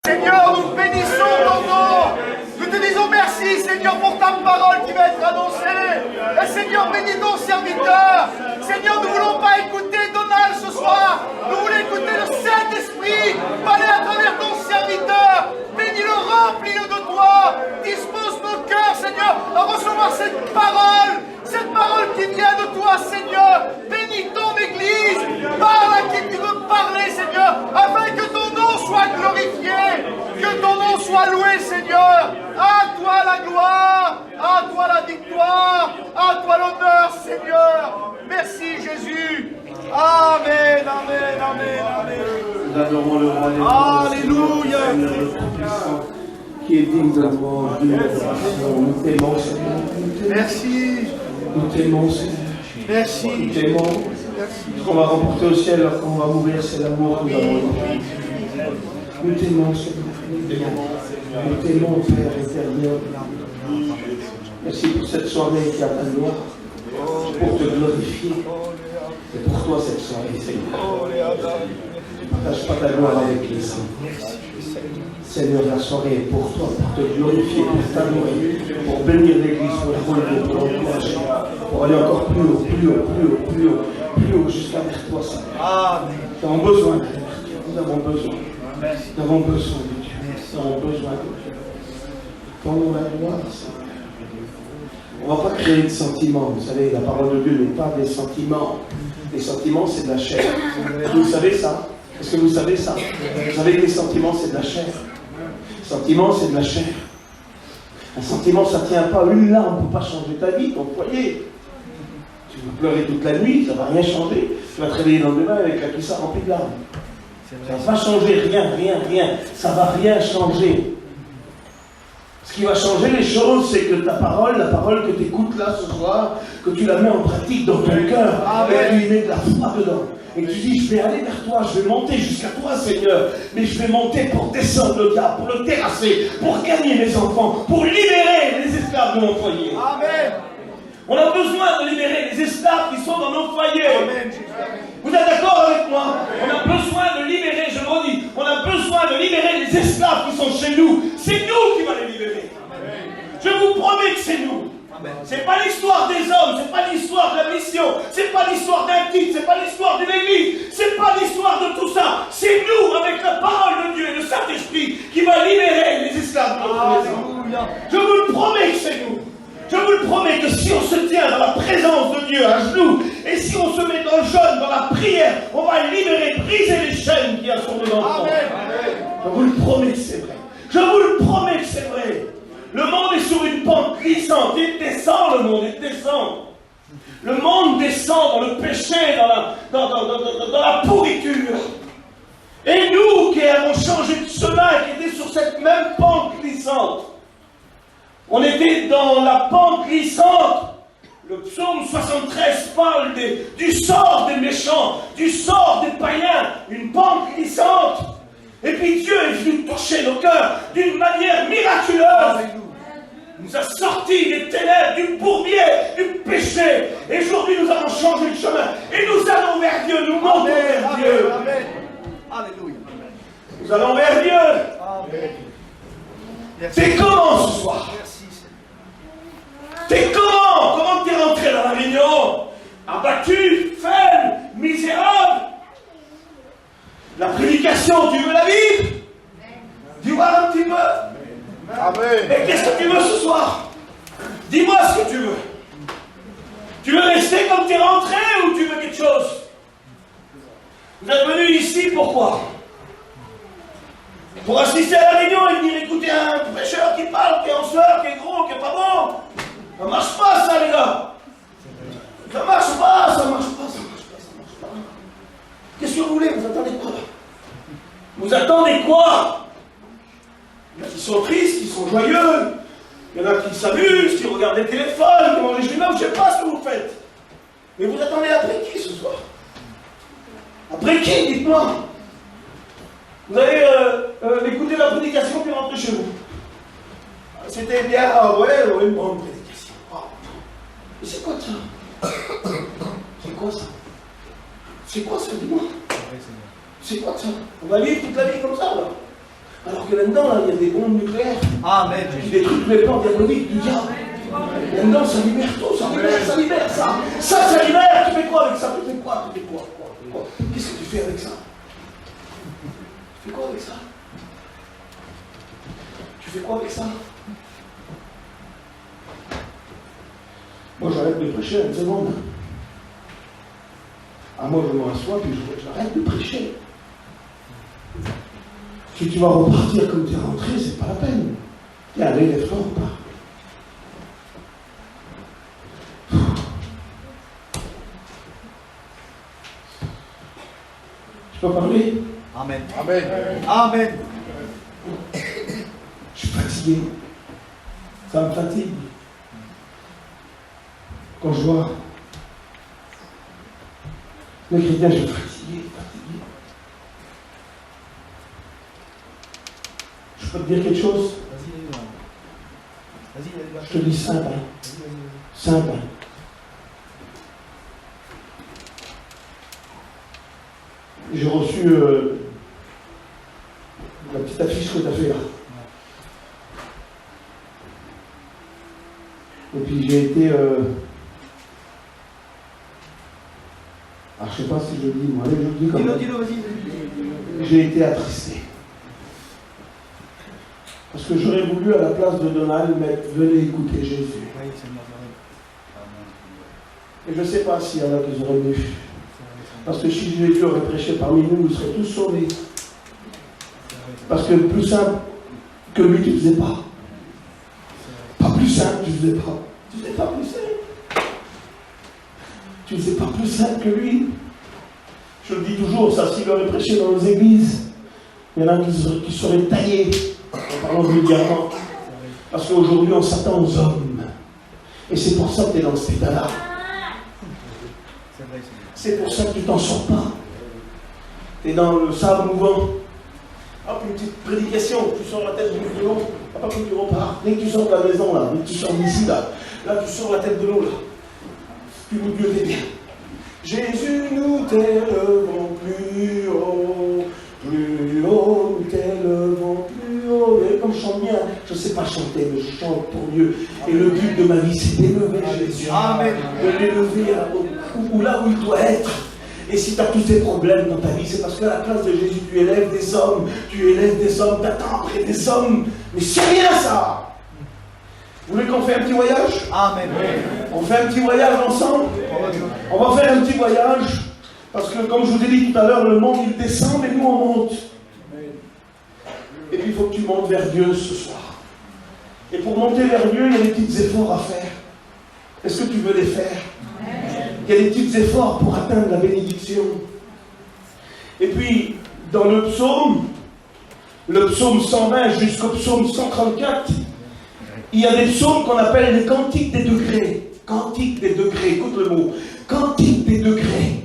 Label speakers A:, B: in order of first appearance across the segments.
A: Seigneur, nous bénissons ton nom. Nous te disons merci, Seigneur, pour ta parole qui va être annoncée. Et Seigneur, bénis ton serviteur. Seigneur, nous ne voulons pas écouter Donald ce soir. Nous voulons écouter le Saint-Esprit parler à travers ton serviteur. Bénis-le, remplis-le de toi. Dispose nos cœurs, Seigneur, à recevoir cette parole qui vient de toi, Seigneur. Bénis ton Église. Parle à qui tu veux parler, Seigneur, afin que ton nom soit glorifié. Que ton nom soit loué, Seigneur. À toi la gloire, à toi la victoire, à toi l'honneur, Seigneur. Merci, Jésus. Amen, amen, amen, amen.
B: Nous adorons le roi des rois.
A: Alléluia.
B: Qui est digne de louange, de l'adoration. Nous t'aimons, Seigneur.
A: Merci.
B: Nous t'aimons, Seigneur.
A: Merci.
B: Nous t'aimons. Ce qu'on va remporter au ciel lorsqu'on va mourir, c'est l'amour que nous avons. Nous t'aimons, Seigneur. Nous t'aimons, Père éternel. Merci pour cette soirée qui a ta gloire, pour te glorifier. C'est pour toi cette soirée, Seigneur. Ne partage pas ta gloire avec les saints. Seigneur, la soirée est pour toi, pour te glorifier, pour t'adorer, pour bénir l'Église, pour la relever, pour l'encourager, pour aller encore plus haut, plus haut, plus haut, plus haut, plus haut, jusqu'à vers toi, Seigneur. Nous avons besoin d'aller vers toi. Nous avons besoin. Nous avons besoin de Dieu. Nous avons besoin de Dieu. Quand la gloire, Seigneur. On ne va pas créer de sentiments. Vous savez, la parole de Dieu n'est pas des sentiments. Les sentiments, c'est de la chair. Vous savez ça? Est-ce que vous savez ça? Vous savez que les sentiments, c'est de la chair. Les sentiments, c'est de la chair. Un sentiment, ça ne tient pas. Une larme ne peut pas changer ta vie, ton foyer. Tu veux pleurer toute la nuit, ça ne va rien changer. Tu vas te réveiller le lendemain avec la cuisse remplie de larmes. Ça ne va pas changer, rien. Ça ne va rien changer. Ce qui va changer les choses, c'est que ta parole, la parole que tu écoutes là ce soir, que tu la mets en pratique dans ton cœur, et tu y mets de la foi dedans. Et tu dis, je vais aller vers toi, je vais monter jusqu'à toi, Seigneur, mais je vais monter pour descendre le diable, pour le terrasser, pour gagner mes enfants, pour libérer les esclaves de mon foyer.
A: Amen.
B: On a besoin de libérer les esclaves qui sont dans nos foyers.
A: Amen.
B: Vous êtes d'accord avec moi? On a besoin de libérer, je le redis, on a besoin de libérer les esclaves qui sont chez nous. C'est nous qui va les libérer. Je vous promets que c'est nous. C'est pas l'histoire des hommes, c'est pas l'histoire de la mission, c'est pas l'histoire d'un titre, c'est pas l'histoire d'une église, c'est pas l'histoire de tout ça. C'est nous, avec la parole de Dieu et le Saint-Esprit, qui va libérer les esclaves de notre maison. Je vous le promets que c'est nous. Je vous le promets que si on se tient dans la présence de Dieu à genoux, et si on se met dans le jeûne, dans la prière, on va libérer, briser les chaînes qui sont nos enfants. Je vous le promets que c'est vrai. Je vous le promets que c'est vrai. Le monde est sur une pente glissante. Il descend, le monde, il descend. Le monde descend dans le péché, dans la pourriture. Et nous qui avons changé de chemin, qui étaient sur cette même pente glissante, on était dans la pente glissante. Le psaume 73 parle du sort des méchants, du sort des païens, une pente glissante. Et puis Dieu est venu toucher nos cœurs d'une manière miraculeuse. Il nous a sortis des ténèbres, du bourbier, du péché. Et aujourd'hui, nous avons changé de chemin. Et nous allons vers Dieu, nous montons vers Dieu.
A: Amen. Alléluia.
B: Nous allons vers Dieu.
A: Amen.
B: T'es comment ce soir? T'es comment? Comment t'es rentré dans la réunion? Abattu, faible, misérable. La prédication, tu veux la Bible? Dis-moi un petit peu.
A: Amen.
B: Et qu'est-ce que tu veux ce soir? Dis-moi ce que tu veux. Tu veux rester comme tu es rentré ou tu veux quelque chose? Vous êtes venu ici pourquoi? Pour assister à la réunion et venir écouter un prêcheur qui parle, qui est en sueur, qui est gros, qui est pas bon. Ça marche pas ça les gars. Ça marche pas, ça marche pas, ça marche pas, ça marche pas. Qu'est-ce que vous voulez? Vous attendez quoi? Vous attendez quoi? Il y en a qui sont tristes, qui sont joyeux. Il y en a qui s'amusent, qui regardent les téléphones, qui mangent les chewing-gums, je ne sais pas ce que vous faites. Mais vous attendez après qui ce soir? Après qui? Dites-moi. Vous allez écouter la prédication puis rentrer chez vous. C'était bien, ouais, une bonne prédication. Oh. Mais c'est quoi ça? C'est quoi ça? C'est quoi ça, dis-moi? C'est quoi ça? On va vivre toute la vie comme ça, là. Alors que là-dedans, là, il y a des bombes nucléaires.
A: Amen.
B: Des trucs, les plans diaboliques du diable. Là-dedans, ça libère tout, ça libère ça. Ça libère. Tu fais quoi avec ça? Tu fais quoi? Qu'est-ce que tu fais avec ça? Tu fais quoi avec ça? Tu fais quoi avec ça? Moi, j'arrête de prêcher à une seconde. Ah, moi, je me rassois, puis j'arrête de prêcher. Si tu vas repartir comme tu es rentré, c'est pas la peine. Tiens, allez, lève-toi, repars. Je peux parler?
A: Amen. Amen. Amen.
B: Je suis fatigué. Ça me fatigue. Quand je vois les chrétiens, je suis fatigué. Je peux te dire quelque chose? Vas-y. Je te dis simple. Simple. J'ai reçu la petite affiche que tu as fait là. Et puis j'ai été... Alors je ne sais pas si je le dis, moi, allez, je le dis comme ça.
A: Dis-le, vas-y.
B: J'ai été attristé. Parce que j'aurais voulu à la place de Donald mettre « Venez écouter Jésus ». Et je ne sais pas s'il y en a qui auraient vu. Parce que si Jésus aurait prêché parmi nous, nous serions tous sauvés. Parce que plus simple que lui, tu ne faisais pas. Pas plus simple, tu ne faisais pas. Tu ne faisais pas plus simple. Tu ne faisais pas plus simple que lui. Je le dis toujours, ça, s'il aurait prêché dans nos églises, il y en a qui seraient taillés, en parlant vulgairement. Parce qu'aujourd'hui, on s'attend aux hommes. Et c'est pour ça que tu es dans cet état-là. C'est pour ça que tu t'en sors pas. Tu es dans le sable mouvant. Hop, une petite prédication, tu sors la tête du violon, hop, tu repars. Dès que tu sors de la maison, là, dès que tu sors d'ici, là tu sors la tête de l'eau, là. Plus haut Dieu t'est bien. Jésus, nous t'élevons plus haut, nous t'élevons plus haut. Et comme je chante bien, je ne sais pas chanter, mais je chante pour Dieu. Et le but de ma vie, c'est d'élever Jésus.
A: Amen.
B: De l'élever là où il doit être. Et si tu as tous ces problèmes dans ta vie, c'est parce qu'à la place de Jésus, tu élèves des hommes, tu attends après des hommes. Mais c'est rien ça. Vous voulez qu'on fasse un petit voyage?
A: Amen.
B: On fait un petit voyage ensemble? On va faire un petit voyage, parce que comme je vous ai dit tout à l'heure, le monde il descend, mais nous on monte. Et puis il faut que tu montes vers Dieu ce soir. Et pour monter vers Dieu, il y a des petits efforts à faire. Est-ce que tu veux les faire? Il y a des petits efforts pour atteindre la bénédiction. Et puis, dans le psaume 120 jusqu'au psaume 134, il y a des psaumes qu'on appelle les cantiques des degrés. Cantiques des degrés, écoute le mot. Cantiques des degrés.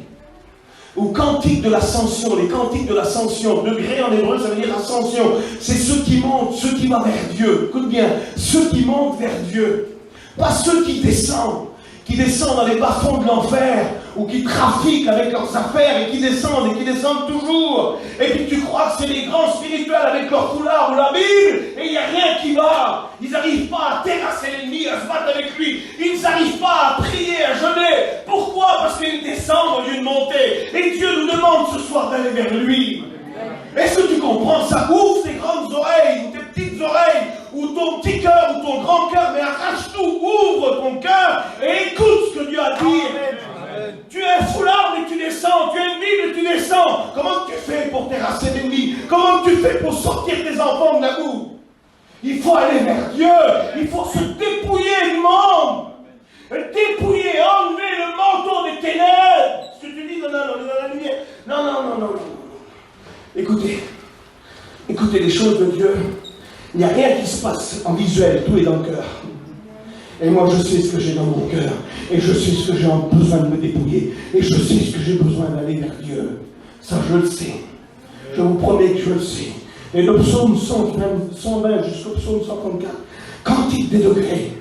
B: Ou cantiques de l'ascension. Les cantiques de l'ascension. Degré en hébreu, ça veut dire ascension. C'est ceux qui montent, ceux qui vont vers Dieu. Écoute bien, ceux qui montent vers Dieu. Pas ceux qui descendent dans les bas-fonds de l'enfer, ou qui trafiquent avec leurs affaires et qui descendent toujours. Et puis tu crois que c'est les grands spirituels avec leur foulard ou la Bible, et il n'y a rien qui va. Ils n'arrivent pas à terrasser l'ennemi, à se battre avec lui. Ils n'arrivent pas à prier, à jeûner. Pourquoi? Parce qu'ils descendent au lieu de monter. Et Dieu nous demande ce soir d'aller vers lui. Est-ce que tu comprends ça? Ouvre tes grandes oreilles, ou tes petites oreilles, ou ton petit cœur, ou ton grand cœur, mais arrache tout, ouvre ton cœur et écoute ce que Dieu a dit. Amen. Tu es un foulard, mais tu descends. Tu es une Bible, tu descends. Comment tu fais pour terrasser l'ennemi? Comment tu fais pour sortir tes enfants de la boue? Il faut aller vers Dieu. Il faut se dépouiller du monde. Dépouiller, enlever le manteau des ténèbres. Ce que tu dis, non, dans la lumière. Non. Écoutez les choses de Dieu. Il n'y a rien qui se passe en visuel, tout est dans le cœur. Et moi je sais ce que j'ai dans mon cœur. Et je sais ce que j'ai besoin de me dépouiller. Et je sais ce que j'ai besoin d'aller vers Dieu. Ça je le sais. Je vous promets que je le sais. Et le psaume 120 jusqu'au psaume 134, cantique des degrés.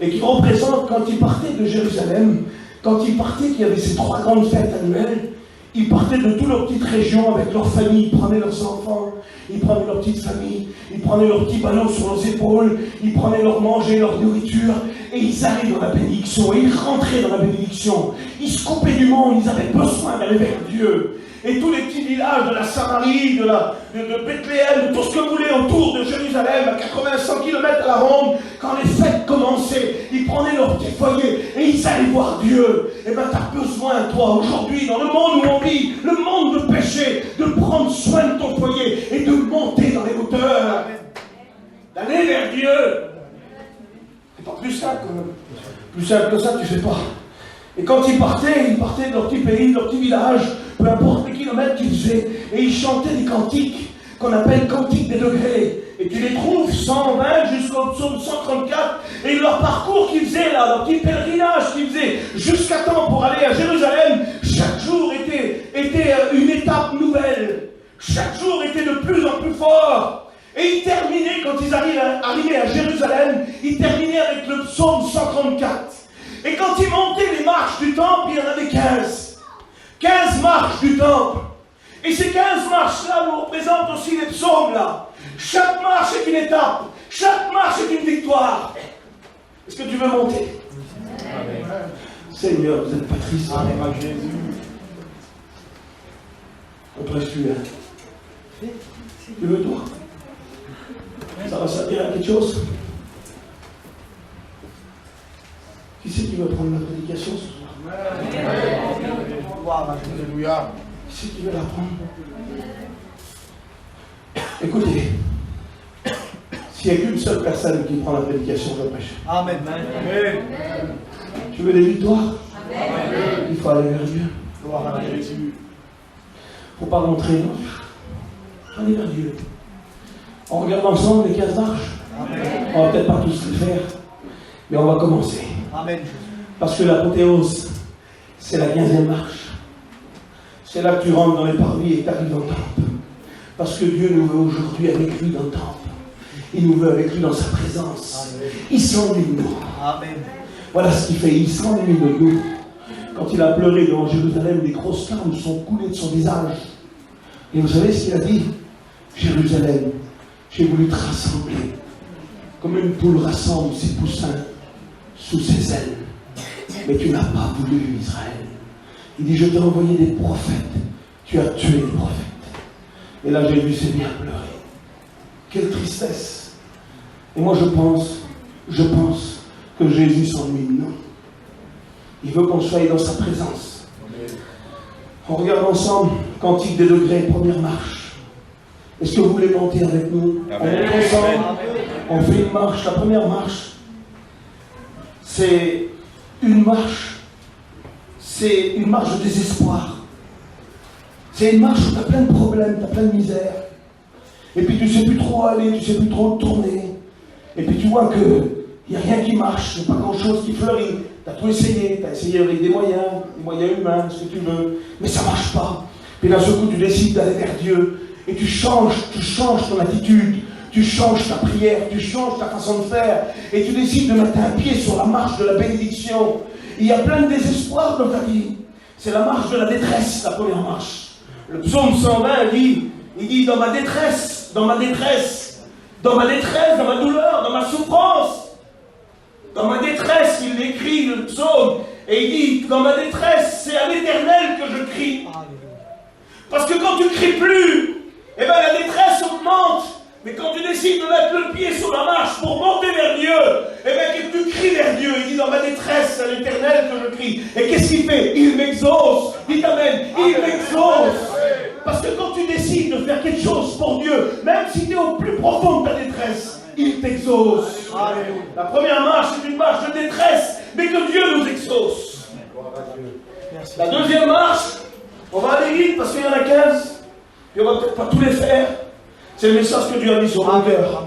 B: Et qui représente quand ils partaient de Jérusalem, quand ils partaient, qu'il y avait ces 3 grandes fêtes annuelles. Ils partaient de toutes leurs petites régions avec leurs familles, ils prenaient leurs enfants, Ils prenaient leur petite famille, ils prenaient leur petit ballon sur leurs épaules, ils prenaient leur manger, leur nourriture, et ils allaient dans la bénédiction, et ils rentraient dans la bénédiction. Ils se coupaient du monde, ils avaient besoin d'aller vers Dieu. Et tous les petits villages de la Samarie, de Bethléem, de tout ce que vous voulez autour de Jérusalem, à 80-100 km à la ronde, quand les fêtes commençaient, ils prenaient leur petit foyer et ils allaient voir Dieu. Et bien, tu as besoin, toi, aujourd'hui, dans le monde où on vit, le monde de péché, de prendre soin de ton foyer et de monter dans les hauteurs, d'aller vers Dieu. C'est pas plus simple, quand même. Plus simple que ça, tu ne fais pas. Et quand ils partaient de leur petit pays, de leur petit village, peu importe les kilomètres qu'ils faisaient, et ils chantaient des cantiques qu'on appelle cantiques des degrés. Et tu les trouves 120 jusqu'au psaume 134, et leur parcours qu'ils faisaient là, leur petit pèlerinage qu'ils faisaient jusqu'à temps pour aller à Jérusalem, chaque jour était une étape nouvelle. Chaque jour était de plus en plus fort. Et ils terminaient, quand ils arrivaient à Jérusalem, ils terminaient avec le psaume 134. Et quand ils montaient les marches du temple, il y en avait 15. 15 marches du temple. Et ces 15 marches-là nous représentent aussi les psaumes-là. Chaque marche est une étape. Chaque marche est une victoire. Est-ce que tu veux monter? Amen. Seigneur, vous n'êtes pas triste. Amen. Jésus. On prêche plus, hein? Tu veux toi? Ça va servir à quelque chose? Qui c'est qui va prendre la prédication ce soir? Alléluia. Qui c'est qui va la prendre? Écoutez, s'il n'y a qu'une seule personne qui prend la prédication, je prêche. Amen. Tu veux des victoires? Amen. Il faut aller vers Dieu. Gloire à Jésus. Il ne faut pas montrer, non. Allez vers Dieu. On regarde ensemble les 15 marches. Amen. On ne va peut-être pas tous les faire, mais on va commencer. Amen. Parce que l'apothéose, c'est la 15e marche. C'est là que tu rentres dans les parvis et tu arrives dans le temple. Parce que Dieu nous veut aujourd'hui avec lui dans le temple. Il nous veut avec lui dans sa présence. Amen. Il s'ennuie de nous. Amen. Voilà ce qu'il fait. Il s'ennuie de nous. Quand il a pleuré devant Jérusalem, des grosses larmes sont coulées de son visage. Et vous savez ce qu'il a dit? Jérusalem, j'ai voulu te rassembler comme une poule rassemble ses poussins sous ses ailes. Mais tu n'as pas voulu, Israël. Il dit, je t'ai envoyé des prophètes. Tu as tué les prophètes. Et là, Jésus s'est bien pleuré. Quelle tristesse. Et moi, je pense que Jésus s'ennuie de nous. Il veut qu'on soit dans sa présence. On regarde ensemble, Cantique des degrés, première marche. Est-ce que vous voulez monter avec nous? Amen. On monte ensemble. On fait une marche. La première marche, c'est une marche de désespoir. C'est une marche où tu as plein de problèmes, tu as plein de misère. Et puis tu ne sais plus trop où aller, tu ne sais plus trop où tourner. Et puis tu vois qu'il n'y a rien qui marche, il n'y a pas grand-chose qui fleurit. Tu as tout essayé, tu as essayé avec des moyens humains, ce que tu veux, mais ça ne marche pas. Puis d'un seul coup, tu décides d'aller vers Dieu. Et tu changes ton attitude, tu changes ta prière, tu changes ta façon de faire, et tu décides de mettre un pied sur la marche de la bénédiction. Il y a plein de désespoir dans ta vie. C'est la marche de la détresse, la première marche. Le psaume 120 il dit dans ma détresse, dans ma douleur, dans ma souffrance, dans ma détresse, il écrit le psaume, et il dit, dans ma détresse, c'est à l'Éternel que je crie. Parce que quand tu ne cries plus, eh bien la détresse augmente. Mais quand tu décides de mettre le pied sur la marche pour monter vers Dieu, eh bien que tu cries vers Dieu. Il dit dans ma détresse, c'est à l'Éternel que je crie. Et qu'est-ce qu'il fait? Il m'exauce. Dites Amen. Il m'exauce. Parce que quand tu décides de faire quelque chose pour Dieu, même si tu es au plus profond de ta détresse, il t'exauce. La première marche, c'est une marche de détresse, mais que Dieu nous exauce. La deuxième marche, on va aller vite parce qu'il y en a 15. Et on va peut-être pas tous les faire. C'est le message que Dieu a mis sur mon cœur.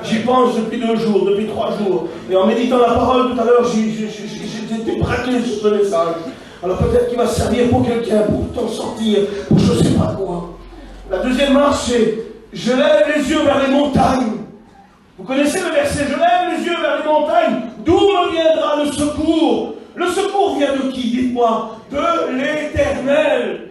B: J'y pense depuis 2 jours, depuis 3 jours. Et en méditant la parole tout à l'heure, j'étais braqué sur ce message. Alors peut-être qu'il va servir pour quelqu'un, pour t'en sortir, pour je ne sais pas quoi. La deuxième marche, c'est je lève les yeux vers les montagnes. Vous connaissez le verset, je lève les yeux vers les montagnes. D'où me viendra le secours? Le secours vient de qui? Dites-moi. De l'Éternel.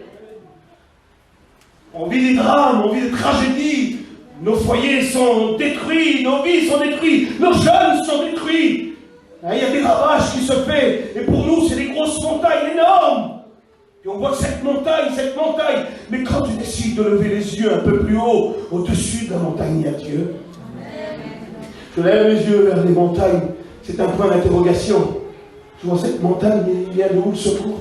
B: On vit des drames, on vit des tragédies, Nos foyers sont détruits, nos vies sont détruites, nos jeunes sont détruits. Il y a des ravages qui se font. Et pour nous, c'est des grosses montagnes énormes. Et on voit cette montagne. Mais quand tu décides de lever les yeux un peu plus haut, au-dessus de la montagne, il y a Dieu. Je lève les yeux vers les montagnes. C'est un point d'interrogation. Je vois cette montagne, il y a de où le secours?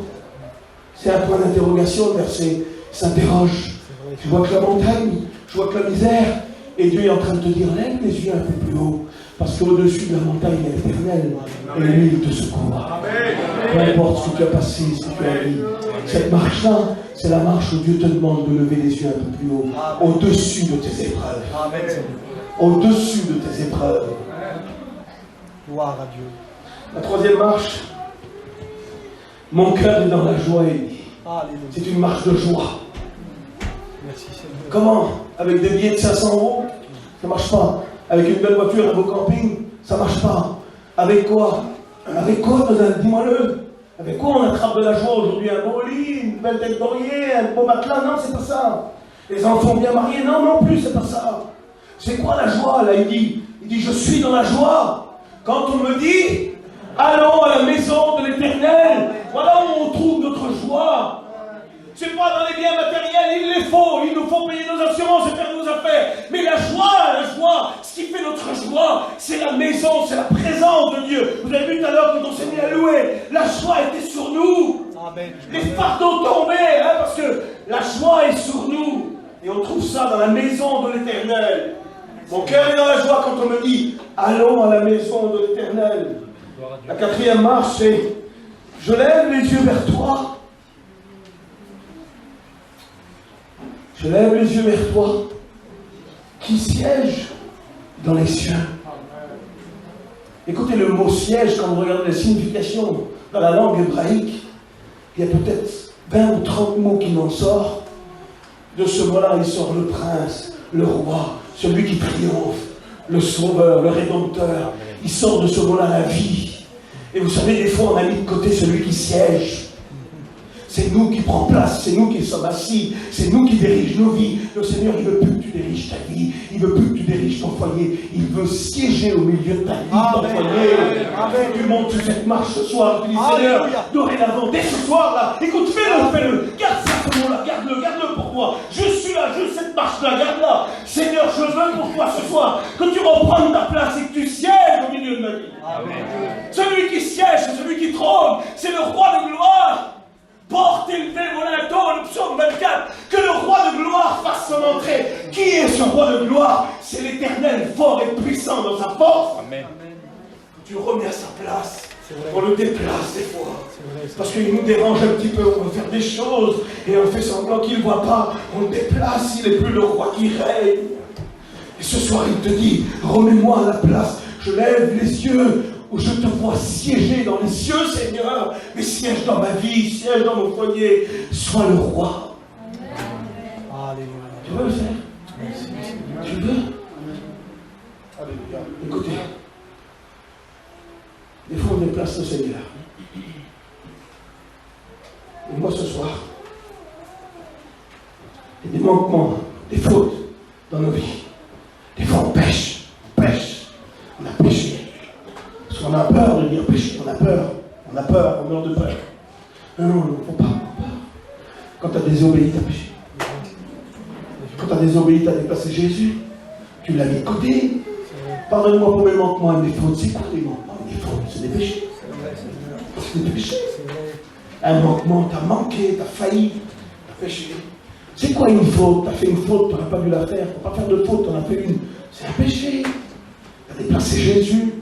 B: C'est un point d'interrogation. Le verset s'interroge. Je vois que la montagne, je vois que la misère. Et Dieu est en train de te dire, lève les yeux un peu plus haut. Parce qu'au-dessus de la montagne, il y a l'éternel. Et lui, il te secourra. Peu importe ce que tu as passé, ce que tu as dit. Cette marche-là, c'est la marche où Dieu te demande de lever les yeux un peu plus haut. Au-dessus de tes épreuves. Au-dessus de tes épreuves.
C: Gloire à Dieu.
B: La troisième marche. Mon cœur est dans la joie, Élie. C'est une marche de joie.
C: Merci Seigneur.
B: Comment? Avec des billets de 500 €? Ça ne marche pas. Avec une belle voiture, un beau camping? Ça ne marche pas. Avec quoi? Avec quoi? Dis-moi-le. Avec quoi on attrape de la joie aujourd'hui? Un beau lit, une belle tête d'oreiller, un beau matelas? Non, c'est pas ça. Les enfants bien mariés? Non, non plus, c'est pas ça. C'est quoi la joie? Là, il dit, je suis dans la joie. Quand on me dit, allons à la maison de l'Éternel, voilà où on trouve notre joie. C'est pas dans les biens matériels, il les faut, il nous faut payer nos assurances et faire nos affaires. Mais la joie, ce qui fait notre joie, c'est la maison, c'est la présence de Dieu. Vous avez vu tout à l'heure quand on s'est mis à louer, la joie était sur nous.
C: Amen.
B: Les fardeaux tombaient, parce que la joie est sur nous. Et on trouve ça dans la maison de l'Éternel. Mon cœur est dans la joie quand on me dit, allons à la maison de l'Éternel. La quatrième marche, c'est, je lève les yeux vers toi. Je lève les yeux vers toi, qui siège dans les cieux. Écoutez le mot siège, quand vous regardez la signification dans la langue hébraïque, il y a peut-être 20 ou 30 mots qui en sortent. De ce mot-là, il sort le prince, le roi, celui qui triomphe, le sauveur, le rédempteur. Il sort de ce mot-là la vie. Et vous savez, des fois, on a mis de côté celui qui siège. C'est nous qui prenons place, c'est nous qui sommes assis, c'est nous qui dirigeons nos vies. Le Seigneur, il ne veut plus que tu diriges ta vie, il ne veut plus que tu diriges ton foyer, il veut siéger au milieu de ta vie, ton foyer. Amen. Tu montes sur cette marche ce soir, tu dis Seigneur, dorénavant, dès ce soir-là, écoute, fais-le, garde ça, ce mot-là, garde-le pour moi. Je suis là, juste cette marche-là, garde-la. Seigneur, je veux pour toi ce soir que tu reprennes ta place et que tu sièges au milieu de ma vie. Amen. Celui qui siège, c'est celui qui trône, c'est le roi de gloire. Porte élevé vos linteaux, le psaume 24, que le roi de gloire fasse son entrée. Qui est ce roi de gloire? C'est l'Éternel, fort et puissant dans sa force. Amen. Tu le remets à sa place. On le déplace des fois. Parce qu'il nous dérange un petit peu, on veut faire des choses et on fait semblant qu'il ne voit pas. On le déplace, il n'est plus le roi qui règne. Et ce soir, il te dit, remets-moi à la place. Je lève les yeux où je te vois siéger dans les cieux, Seigneur, mais siège dans ma vie, siège dans mon foyer, sois le roi.
C: Alléluia.
B: Tu veux le faire? Tu veux? Alléluia. Écoutez, des fois on déplace le Seigneur. Et moi ce soir, il y a des manquements, des fautes dans nos vies. Des fois on pêche, on a péché. Parce qu'on a peur de dire péché, on a peur, on meurt de peur. Non, il ne faut pas avoir peur. Quand tu as désobéi, tu as péché. Quand tu as désobéi, tu as déplacé Jésus. Tu l'as mis de côté. Pardonne-moi pour mes manquements et mes fautes. C'est quoi les manquements et mes fautes? C'est des péchés. C'est des péchés. Un manquement, tu as manqué, tu as failli, tu as péché. C'est quoi une faute? Tu as fait une faute, tu n'aurais pas dû la faire. Tu ne peux pas faire de faute, tu en as fait une. C'est un péché. Tu as déplacé Jésus.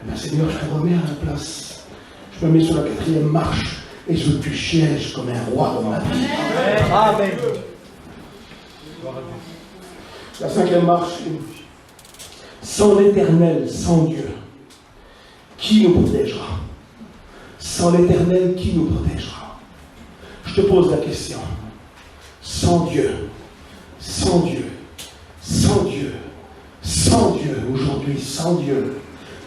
B: Eh bien, Seigneur, je te remets à la place. Je me mets sur la quatrième marche et je veux que tu sièges comme un roi dans ma vie.
C: Amen.
B: La cinquième marche, sans l'Éternel, sans Dieu, qui nous protégera? Sans l'Éternel, qui nous protégera? Je te pose la question. Sans Dieu, sans Dieu, sans Dieu, sans Dieu, aujourd'hui, sans Dieu,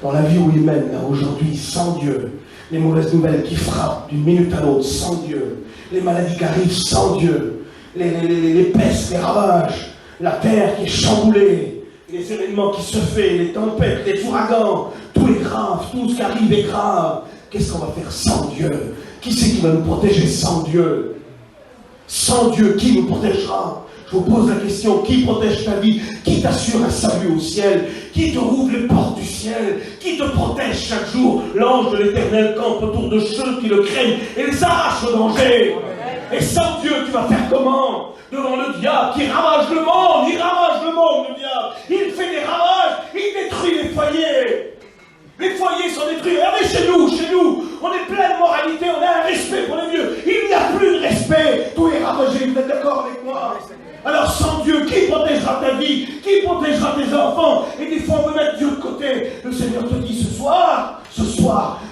B: dans la vie où il mène, là, aujourd'hui, sans Dieu, les mauvaises nouvelles qui frappent d'une minute à l'autre, sans Dieu, les maladies qui arrivent, sans Dieu, les pestes, les ravages, la terre qui est chamboulée, les événements qui se font, les tempêtes, les ouragans, tout est grave, tout ce qui arrive est grave. Qu'est-ce qu'on va faire sans Dieu? Qui c'est qui va nous protéger sans Dieu? Sans Dieu, qui nous protégera? Je vous pose la question, qui protège ta vie? Qui t'assure un salut au ciel? Qui te rouvre les portes du ciel? Qui te protège chaque jour? L'ange de l'Éternel campe autour de ceux qui le craignent et les arrache au danger. Et sans Dieu, tu vas faire comment? Devant le diable qui ravage le monde, il ravage le monde, le diable. Il fait des ravages, il détruit les foyers. Les foyers sont détruits. Regardez chez nous, on est plein de moralité, on a un respect pour les vieux. Il n'y a plus de respect, tout est ravagé, vous êtes d'accord avec moi? Alors sans Dieu, qui protégera ta vie? Qui protégera tes enfants? Et des fois on veut mettre Dieu de côté. Le Seigneur te dit ce soir,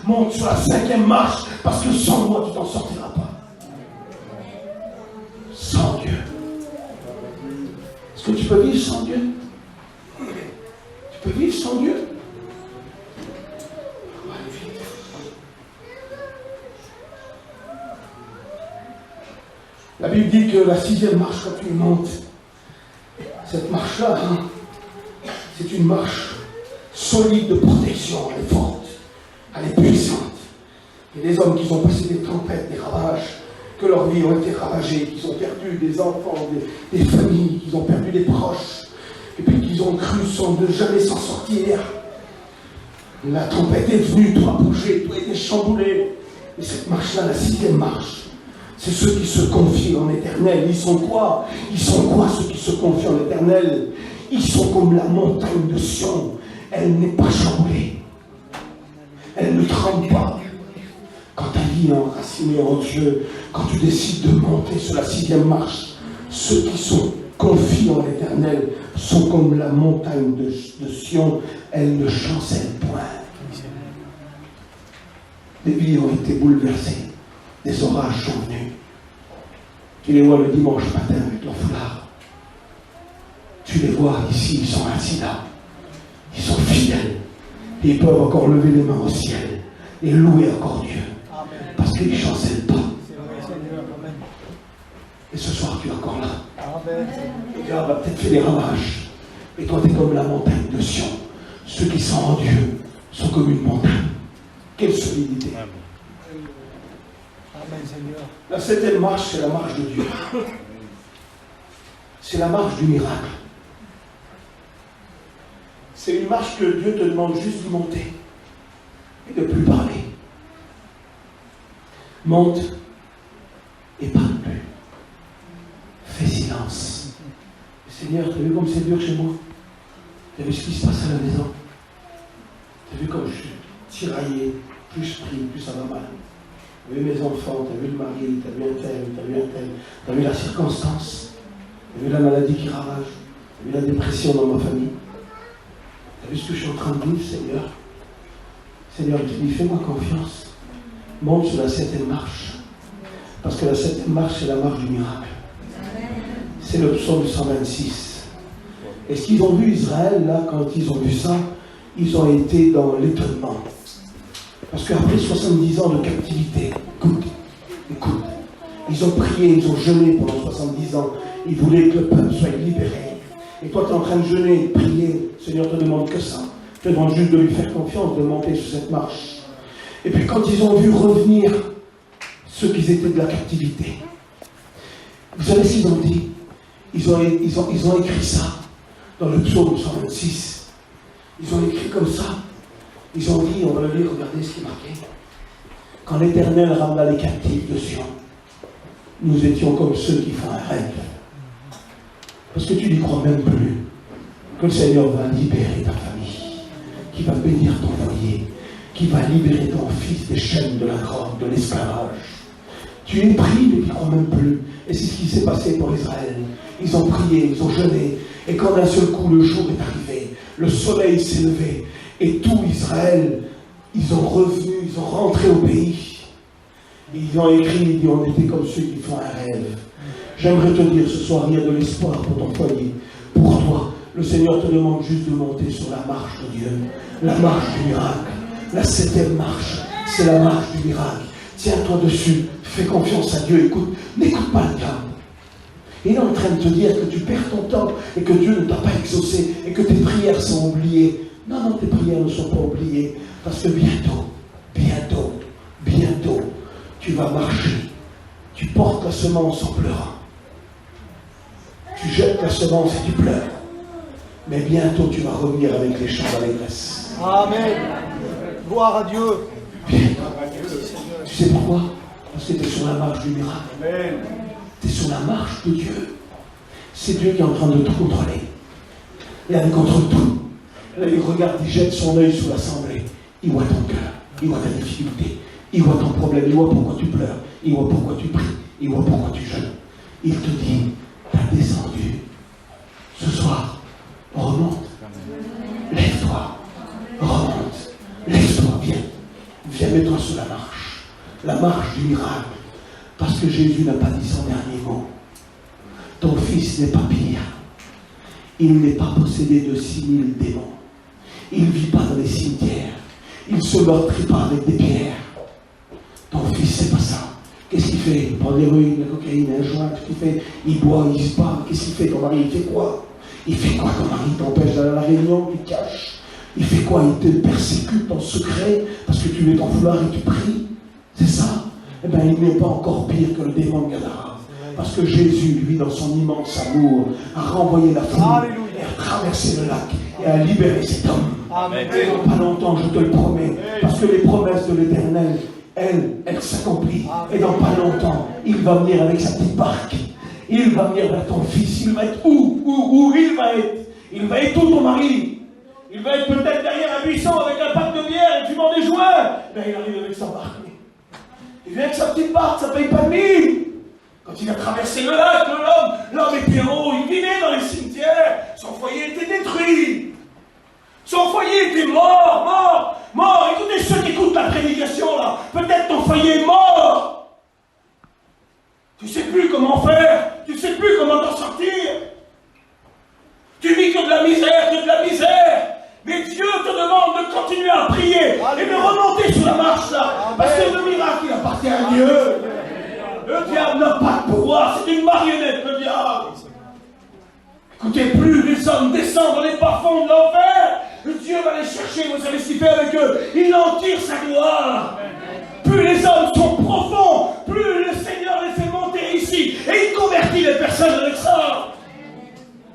B: monte sur la 5e marche, parce que sans moi tu t'en sortiras pas. Sans Dieu. Est-ce que tu peux vivre sans Dieu? Tu peux vivre sans Dieu? La Bible dit que la 6e marche, quand tu montes, cette marche-là, c'est une marche solide de protection. Elle est forte, elle est puissante. Il y a des hommes qui ont passé des tempêtes, des ravages, que leurs vies ont été ravagées, qu'ils ont perdu des enfants, des familles, qu'ils ont perdu des proches, et puis qu'ils ont cru ne jamais s'en sortir. La tempête est venue, tout a bougé, tout a été chamboulé. Et cette marche-là, la 6e marche, c'est ceux qui se confient en l'Éternel. Ils sont quoi? Ils sont quoi ceux qui se confient en l'Éternel? Ils sont comme la montagne de Sion. Elle n'est pas chamboulée. Elle ne tremble pas. Quand ta vie est enracinée en Dieu, quand tu décides de monter sur la 6e marche, ceux qui sont confiés en l'Éternel sont comme la montagne de Sion. Elle ne chancelle point. Les vies ont été bouleversées. Des orages sont venus. Tu les vois le dimanche matin avec leur foulard. Tu les vois ici, ils sont assis là. Ils sont fidèles. Et ils peuvent encore lever les mains au ciel et louer encore Dieu.
C: Amen.
B: Parce qu'ils ne chancellent pas.
C: C'est vrai, Seigneur. Amen.
B: Et ce soir, tu es encore là.
C: Amen.
B: Le diable va peut-être faire des ravages. Et toi, tu es comme la montagne de Sion. Ceux qui sont en Dieu sont comme une montagne. Quelle solidité.
C: Amen, Seigneur.
B: La 7e marche, c'est la marche de Dieu. C'est la marche du miracle. C'est une marche que Dieu te demande juste de monter et de ne plus parler. Monte et parle plus. Fais silence. Seigneur, tu as vu comme c'est dur chez moi? Tu as vu ce qui se passe à la maison? Tu as vu comme je suis tiraillé? Plus je prie, plus ça va mal. Tu as vu mes enfants, tu as vu le mari, tu as vu un tel, tu as vu la circonstance, tu as vu la maladie qui ravage, tu as vu la dépression dans ma famille. Tu as vu ce que je suis en train de vivre, Seigneur? Seigneur, je te dis, fais-moi confiance. Monte sur la 7e marche. Parce que la 7e marche, c'est la marche du miracle. C'est le psaume 126. Et ce qu'ils ont vu Israël, là, quand ils ont vu ça, ils ont été dans l'étonnement. Parce qu'après 70 ans de captivité, écoute, ils ont prié, ils ont jeûné pendant 70 ans. Ils voulaient que le peuple soit libéré. Et toi, tu es en train de jeûner, de prier. Le Seigneur te demande que ça. Il te demande juste de lui faire confiance, de monter sur cette marche. Et puis quand ils ont vu revenir ceux qui étaient de la captivité, vous savez ce qu'ils ont dit? Ils ont écrit ça dans le psaume 126. Ils ont écrit comme ça. Ils ont dit, on va le lire, regardez ce qui est marqué. Quand l'Éternel ramena les captifs de Sion, nous étions comme ceux qui font un rêve. Parce que tu n'y crois même plus que le Seigneur va libérer ta famille, qui va bénir ton foyer, qui va libérer ton fils des chaînes de la drogue, de l'esclavage. Tu es pris, mais tu n'y crois même plus. Et c'est ce qui s'est passé pour Israël. Ils ont prié, ils ont jeûné. Et quand d'un seul coup, le jour est arrivé, le soleil s'est levé, et tout Israël, ils ont revenu, ils ont rentré au pays. Ils ont écrit, ils disent, on était comme ceux qui font un rêve. J'aimerais te dire ce soir, il y a de l'espoir pour ton foyer, pour toi. Le Seigneur te demande juste de monter sur la marche de Dieu, la marche du miracle. La 7e marche, c'est la marche du miracle. Tiens-toi dessus, fais confiance à Dieu, écoute, n'écoute pas le diable. Il est en train de te dire que tu perds ton temps et que Dieu ne t'a pas exaucé et que tes prières sont oubliées. Non, non, tes prières ne sont pas oubliées. Parce que bientôt, tu vas marcher. Tu portes la semence en pleurant. Tu jettes la semence et tu pleures. Mais bientôt, tu vas revenir avec les chants d'allégresse.
C: Amen. Gloire à Dieu.
B: Bientôt. Tu sais pourquoi? Parce que tu es sur la marche du miracle. Tu es sur la marche de Dieu. C'est Dieu qui est en train de tout contrôler. Il contrôle tout. Là, il regarde, il jette son œil sur l'assemblée. Il voit ton cœur. Il voit ta difficulté. Il voit ton problème. Il voit pourquoi tu pleures. Il voit pourquoi tu pries. Il voit pourquoi tu jeûnes. Il te dit, tu as descendu. Ce soir, remonte. Lève-toi. Remonte. Lève-toi. Viens. Viens, mets-toi sur la marche. La marche du miracle. Parce que Jésus n'a pas dit son dernier mot. Ton fils n'est pas pire. Il n'est pas possédé de 6000 démons. Il ne vit pas dans les cimetières. Il ne se meurtrit pas avec des pierres. Ton fils, c'est pas ça. Qu'est-ce qu'il fait? Il prend l'héroïne, la cocaïne, un joint. Qu'est-ce qu'il fait? Il boit, il se bat. Qu'est-ce qu'il fait? Ton mari, il fait quoi? Il fait quoi? Ton mari t'empêche d'aller à la réunion, il te cache. Il fait quoi? Il te persécute en secret parce que tu mets ton foulard et tu pries. C'est ça? Eh bien, il n'est pas encore pire que le démon de Gadara. Parce que Jésus, lui, dans son immense amour, a renvoyé la foule et a traversé le lac et a libéré cet homme.
C: Amen.
B: Dans pas longtemps, je te le promets, parce que les promesses de l'Éternel, elles s'accomplissent. Et dans pas longtemps, il va venir avec sa petite barque. Il va venir vers ton fils. Il va être où il va être? Il va être où ton mari? Il va être peut-être derrière un buisson avec un pack de bière et fumant des joints. Ben, il arrive avec sa barque. Il vient avec sa petite barque, ça ne paye pas de mine. Quand il a traversé le lac, l'homme était en haut, il vivait dans les cimetières. Son foyer était détruit. Son foyer était mort. Écoutez ceux qui écoutent la prédication là. Peut-être ton foyer est mort. Tu ne sais plus comment faire. Tu ne sais plus comment t'en sortir. Tu vis que de la misère. Mais Dieu te demande de continuer à prier et de remonter sur la marche là. Parce que le miracle, il appartient à Dieu. Le diable n'a pas de pouvoir, c'est une marionnette, le diable. Écoutez, plus les hommes descendent dans les bas-fonds de l'enfer, Dieu va les chercher, vous savez ce qu'il fait avec eux? Il en tire sa gloire. Plus les hommes sont profonds, plus le Seigneur les fait monter ici, et il convertit les personnes avec ça.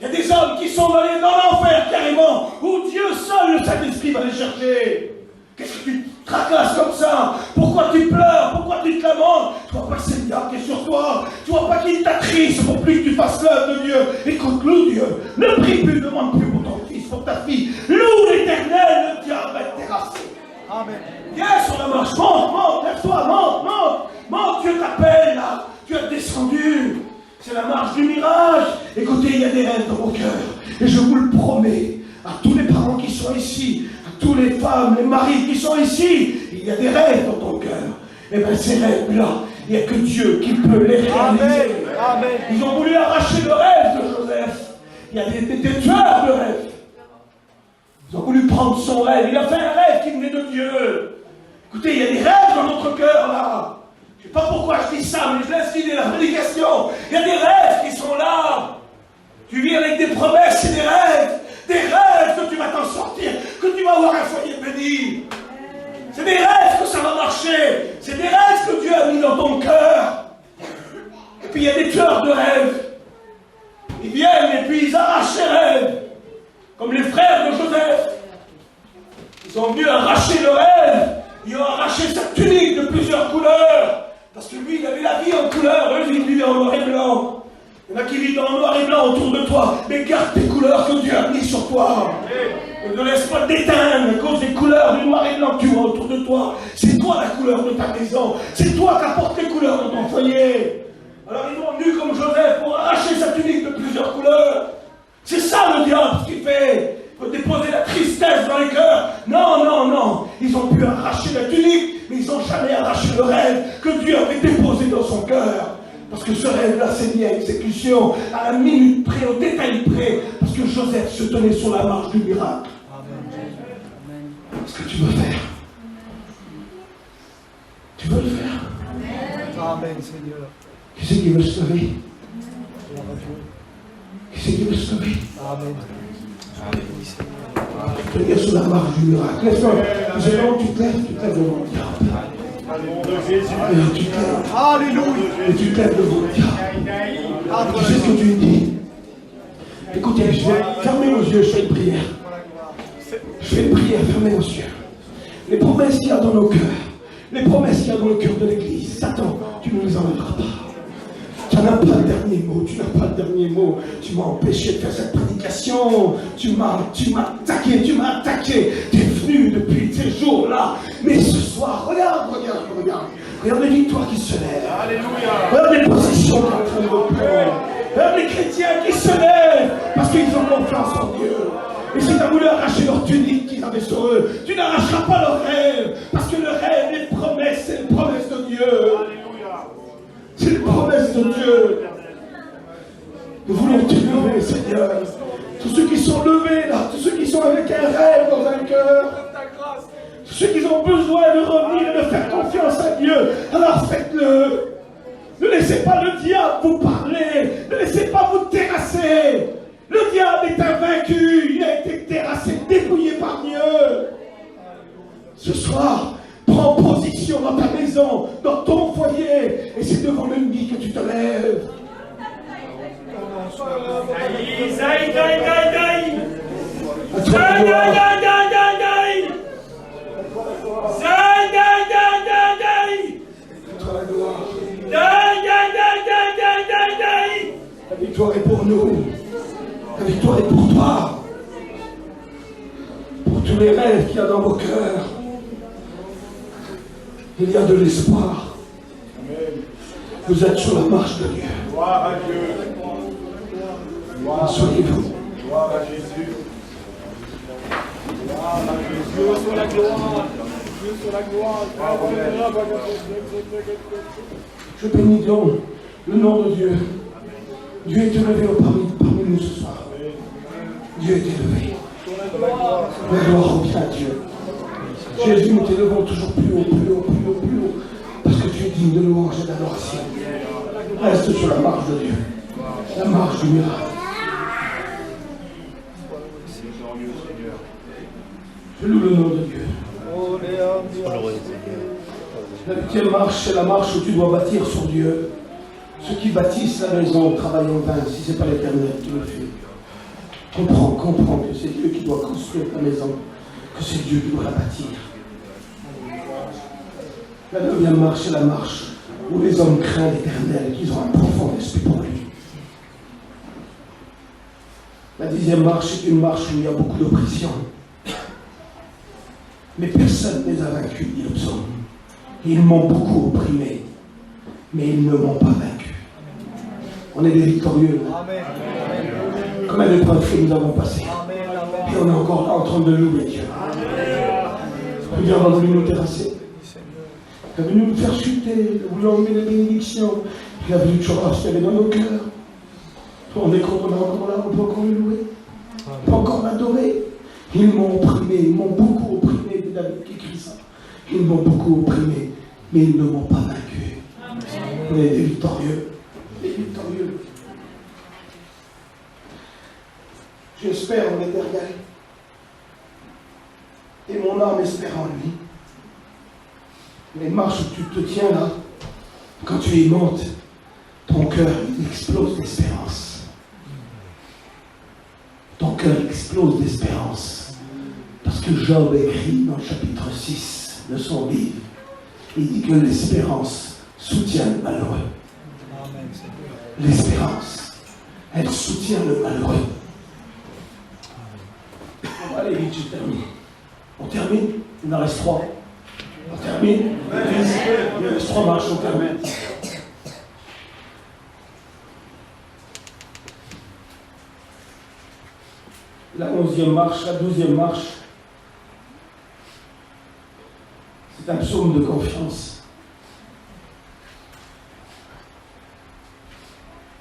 B: Il y a des hommes qui sont dans l'enfer carrément, où Dieu seul, le Saint-Esprit, va les chercher. Qu'est-ce que tu te tracasses comme ça? Pourquoi tu pleures? Pourquoi tu te lamentes? Tu vois pas le Seigneur qui est sur toi? Tu vois pas qu'il t'attriste pour plus que tu fasses l'œuvre de Dieu? Écoute-le, Dieu. Ne prie plus, ne demande plus pour ton fils, pour ta fille. Loue l'Éternel, le diable va te terrasser. Amen. Viens sur la marche, monte, lève-toi, monte, Dieu t'appelle là. Tu es descendu. C'est la marche du mirage. Écoutez, il y a des rêves dans mon cœur. Et je vous le promets, à tous les parents qui sont ici, tous les femmes, les maris qui sont ici, il y a des rêves dans ton cœur. Et bien ces rêves-là, il n'y a que Dieu qui peut les réaliser. Amen. Ils ont voulu arracher le rêve de Joseph. Il y a des tueurs de rêves. Ils ont voulu prendre son rêve. Il a fait un rêve qui venait de Dieu. Écoutez, il y a des rêves dans notre cœur là. Je ne sais pas pourquoi je dis ça, mais je laisse filer la prédication. Il y a des rêves qui sont là. Tu vis avec des promesses et des rêves. Des rêves que tu vas t'en sortir, que tu vas avoir un foyer béni. C'est des rêves que ça va marcher. C'est des rêves que Dieu a mis dans ton cœur. Et puis il y a des tueurs de rêves. Ils viennent et puis ils arrachent les rêves. Comme les frères de Joseph. Ils sont venus arracher le rêve. Ils ont arraché sa tunique de plusieurs couleurs. Parce que lui, il avait la vie en couleur. Eux, ils vivaient en noir et blanc. Il y en a qui vivent en noir et blanc autour de toi, mais garde tes couleurs que Dieu a mis sur toi. Et ne laisse pas t'éteindre à cause des couleurs du noir et blanc que tu vois autour de toi. C'est toi la couleur de ta maison. C'est toi qui apportes les couleurs dans ton foyer. Alors ils sont venus comme Joseph pour arracher sa tunique de plusieurs couleurs. C'est ça le diable ce qu'il fait. Il faut déposer la tristesse dans les cœurs. Non. Ils ont pu arracher la tunique, mais ils n'ont jamais arraché le rêve que Dieu avait déposé dans son cœur. Parce que ce rêve-là s'est mis à exécution, à la minute près, au détail près, parce que Joseph se tenait sur la marche du miracle. Qu'est-ce que tu veux faire? Tu veux le faire?
C: Amen, Seigneur.
B: Qui c'est qui veut se lever? Que Seigneur se sauver.
C: Amen.
B: Venir sur la marche du miracle. Laisse-moi, tu te lèves devant le diable. Tu te lèves.
C: Alléluia.
B: Et tu te lèves devant le diable. Tu sais ce que tu dis. Écoutez, je vais fermer vos yeux, je fais une prière. Je fais une prière, fermez vos yeux. Les promesses qu'il y a dans nos cœurs, les promesses qu'il y a dans le cœur de l'Église, Satan, tu ne les enlèveras pas. Tu n'as pas le dernier mot, tu n'as pas le dernier mot. Tu m'as empêché de faire cette prédication. Tu m'as attaqué. Tu es venu depuis ces jours-là. Mais ce soir, regarde. Regarde les victoires qui se lèvent. Alléluia. Regarde les possessions qui font de prendre. Regarde les chrétiens qui se lèvent parce qu'ils ont confiance en Dieu. Et si tu as voulu arracher leur tunique qu'ils avaient sur eux, tu n'arracheras pas leur rêve. Parce que le rêve, les promesses, c'est une promesse de Dieu. C'est une promesse de Dieu. Nous voulons te lever, Seigneur. Tous ceux qui sont levés là, tous ceux qui sont avec un rêve dans un cœur, tous ceux qui ont besoin de revenir et de faire confiance à Dieu, alors faites-le. Ne laissez pas le diable vous parler. Ne laissez pas vous terrasser. Le diable est invaincu. Il a été terrassé, dépouillé par Dieu. Ce soir, prends position dans ta maison, dans ton foyer, et c'est devant l'ennemi que tu te lèves. La victoire est pour nous. La victoire est pour toi. Pour tous les rêves qu'il y a dans vos cœurs. Il y a de l'espoir. Vous êtes sur la marche de Dieu.
A: Gloire à Dieu.
B: Soyez-vous.
A: Gloire à Jésus. Gloire à Jésus. Dieu sur la gloire. Dieu sur la gloire.
B: Je bénis donc le nom de Dieu. Dieu est élevé parmi nous ce soir. Dieu est élevé. La gloire revient à Dieu. Jésus, nous t'élevons toujours plus haut, plus haut, plus haut, plus haut. Parce que tu es digne de louange et d'adoration. Reste sur la marche de Dieu. La marche du miracle. Je loue le nom de Dieu. La 8e marche, c'est la marche où tu dois bâtir sur Dieu. Ceux qui bâtissent la maison travaillent en vain, si ce n'est pas l'Éternel qui le fait. Comprends que c'est Dieu qui doit construire ta maison, que c'est Dieu qui doit la bâtir. La 9e marche, c'est la marche où les hommes craignent l'Éternel, qu'ils ont un profond respect pour lui. La 10e marche, c'est une marche où il y a beaucoup d'oppression. Mais personne ne les a vaincus, dit le psaume. Ils m'ont beaucoup opprimé, mais ils ne m'ont pas vaincu. On est des victorieux.
C: Amen.
B: Combien d'épreuves que nous avons passées. Et on est encore là en train de louer Dieu. Le diable a voulu nous terrasser. Il a voulu nous faire chuter. Il a voulu emmener les bénédictions. Il a voulu toujours rester dans nos cœurs. On est encore là, on peut encore le louer. On peut encore l'adorer. Ils m'ont opprimé, ils m'ont beaucoup opprimé. C'est David qui écrit ça. Ils m'ont beaucoup opprimé, mais ils ne m'ont pas vaincu. On est des victorieux. Des victorieux. J'espère en l'Éternel. Et mon âme espère en lui. Les marches où tu te tiens là, quand tu y montes, ton cœur explose d'espérance. Ton cœur explose d'espérance. Parce que Job écrit dans le chapitre 6 de son livre, il dit que l'espérance soutient le malheureux. L'espérance, elle soutient le malheureux. Allez vite, je termine. On termine. Il en reste 3. On termine. Il reste 3 marches, on termine. La 11e marche, la 12e marche, c'est un psaume de confiance.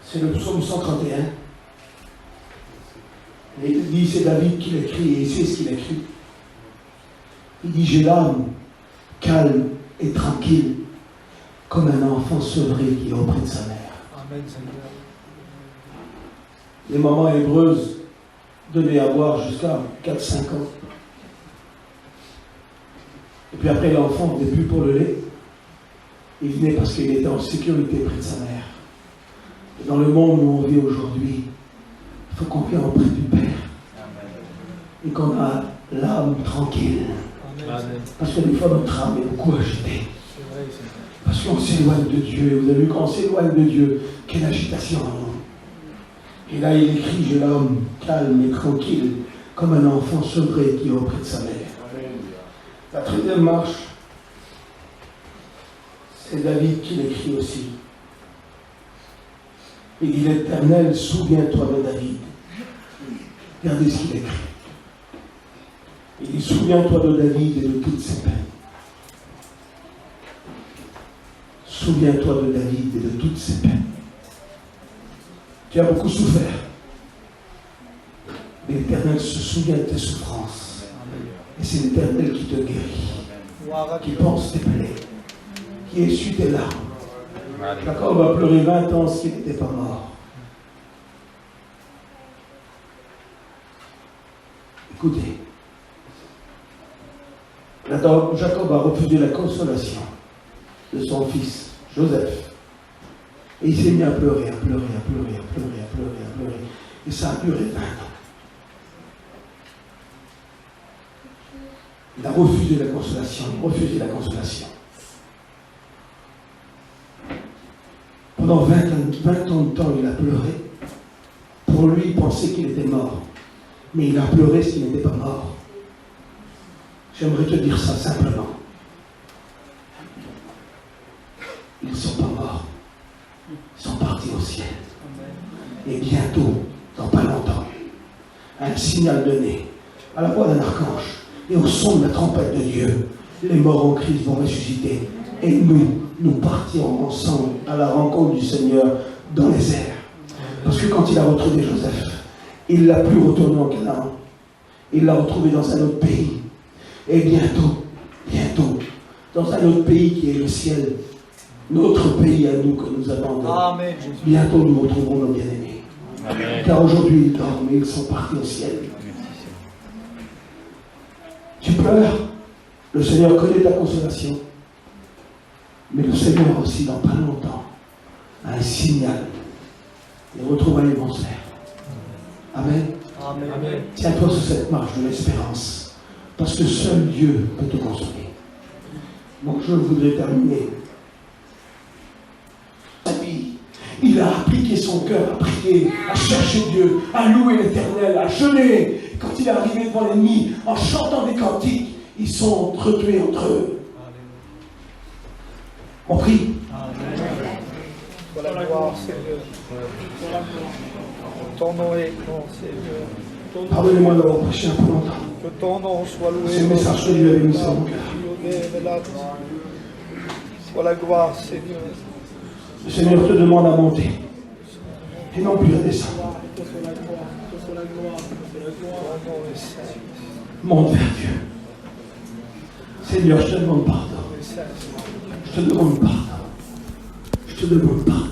B: C'est le psaume 131. Et il dit, c'est David qui l'écrit, et c'est ce qu'il écrit. Il dit, j'ai l'âme calme et tranquille, comme un enfant sevré qui est auprès de sa mère.
C: Amen, Seigneur.
B: Les mamans hébreuses donnaient à boire jusqu'à 4-5 ans. Et puis après, l'enfant ne venait plus pour le lait. Il venait parce qu'il était en sécurité près de sa mère. Et dans le monde où on vit aujourd'hui, il faut qu'on vienne auprès du Père. Et qu'on a l'âme tranquille. Amen. Parce que des fois, notre âme est beaucoup agitée. Parce qu'on s'éloigne de Dieu. Et vous avez vu, quand on s'éloigne de Dieu, quelle agitation en nous. Et là, il écrit, j'ai l'âme calme et tranquille, comme un enfant sevré qui est auprès de sa mère. La 13e marche, c'est David qui l'écrit aussi. Il dit, l'Éternel, souviens-toi de David. Regardez ce qu'il écrit. Il dit, souviens-toi de David et de toutes ses peines. Souviens-toi de David et de toutes ses peines. Tu as beaucoup souffert. L'Éternel se souvient de tes souffrances. Et c'est l'Éternel qui te guérit, qui pense tes plaies, qui essuie tes larmes. Jacob va pleurer 20 ans s'il n'était pas mort. Écoutez, Jacob a refusé la consolation de son fils, Joseph. Et il s'est mis à pleurer, à pleurer, à pleurer, à pleurer, à pleurer, à pleurer. Et ça a duré 20 ans. Il a refusé la consolation, refusé la consolation. Pendant 20 ans de temps, il a pleuré. Pour lui, il pensait qu'il était mort. Mais il a pleuré s'il n'était pas mort. J'aimerais te dire ça simplement. Ils ne sont pas morts. Ils sont partis au ciel. Et bientôt, dans pas longtemps, un signal donné à la voix d'un archange et au son de la trompette de Dieu, les morts en Christ vont ressusciter. Et nous partirons ensemble à la rencontre du Seigneur dans les airs. Parce que quand il a retrouvé Joseph, il ne l'a plus retourné en Canaan. Il l'a retrouvé dans un autre pays. Et bientôt, dans un autre pays qui est le ciel, notre pays à nous que nous attendons. Amen. Bientôt nous retrouverons nos bien-aimés. Amen. Car aujourd'hui ils dorment et ils sont partis au ciel. Tu pleures, le Seigneur connaît ta consolation. Mais le Seigneur aussi, dans pas longtemps, a un signal. Les retrouvailles vont se faire. Amen. Amen. Tiens-toi sur cette marche de l'espérance. Parce que seul Dieu peut te consoler. Donc je voudrais terminer. Il a appliqué son cœur à prier, à chercher Dieu, à louer l'Éternel, à jeûner. Quand il est arrivé devant l'ennemi, en chantant des cantiques, ils sont entretués entre eux. On prie.
C: Pour la gloire, Seigneur. Ton nom est grand, Seigneur.
B: Pardonnez-moi d'avoir prêché un peu longtemps.
C: Que ton nom soit loué.
B: C'est le message que Dieu avait mis sur mon cœur.
C: Pour la gloire, Seigneur.
B: Le Seigneur te demande à monter et non plus à descendre. Monte vers Dieu. Seigneur, je te demande pardon. Je te demande pardon. Je te demande pardon.